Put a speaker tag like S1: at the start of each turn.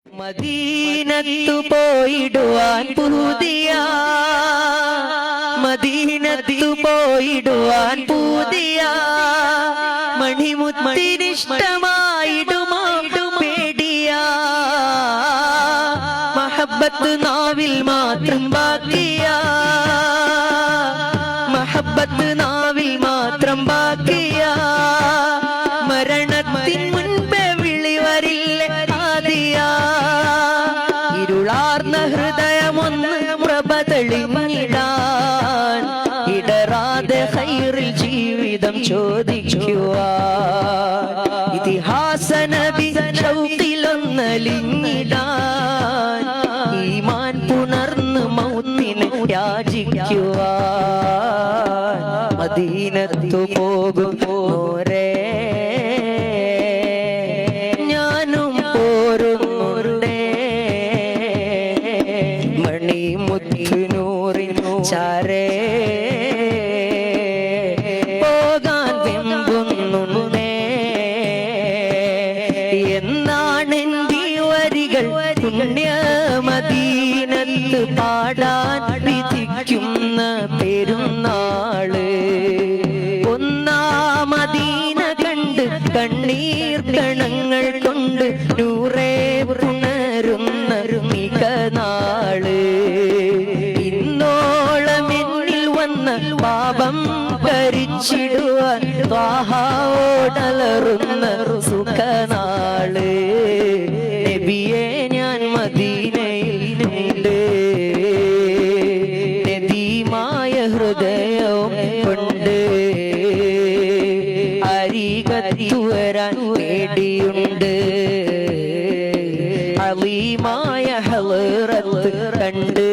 S1: മദീനത്തു പോയിടുവാൻ പൂതിയ, മദീനത്തു പോയിടുവാൻ പൂതിയ, മണിമുത്തിനിഷ്ടമായിടുമോ പേടിയ, മഹബത്ത് നാവിൽ മാത്രം ബാക്കിയ, മഹബത്ത് നാവിൽ മാത്രം ബാക്കിയ, മരണത്തിൻ മുൻപേ വിളി വരില്ല ആദിയ, ഇരുളാർന്ന ഹൃദയമൊന്ന് പ്രഭ തെളിഞ്ഞിടാൻ, ഇടറാതെ ഖൈറിൽ ജീവിതം ചോദിക്കുവാൻ, ഇതിഹാസ നബി ഷൗഖിലൊന്നലിഞ്ഞിടാൻ, ഈമാൻ പുണർന്ന് മൗത്തിനെ യാചിക്കുവാൻ, മദീനത്തു പോകുന്നോരേ ഞാനും പോരുന്നുണ്ടേ, മണിമുത്തിനൂറിനു ചാരേ പോകാൻ വെമ്പുന്നുണ്ടേ, എന്നാണെന്റെ വരികൾ പുണ്യ മദീനത്ത് പാടാൻ വിധിക്കുന്ന പെരുന്നാള്, ഒന്നാം മദീന കണ്ട് കണ്ണീർ കണങ്ങൾ കൊണ്ട് നൂറേ പുണരുന്ന മിക നാള്, ഇന്നോളം എന്നിൽ വന്ന പാപം ഭരിച്ചിടുവാൻ ത്വാഹാവോടലറുന്ന സുഖനാള്, നബിയെ ഞാൻ മദീനയിലുണ്ട്, നദീമായ ഹൃദയവും കൊണ്ട്, അരികത്തു വരാൻ പേടിയുണ്ട്, അലീമായ ഹളറത്ത് കണ്ട്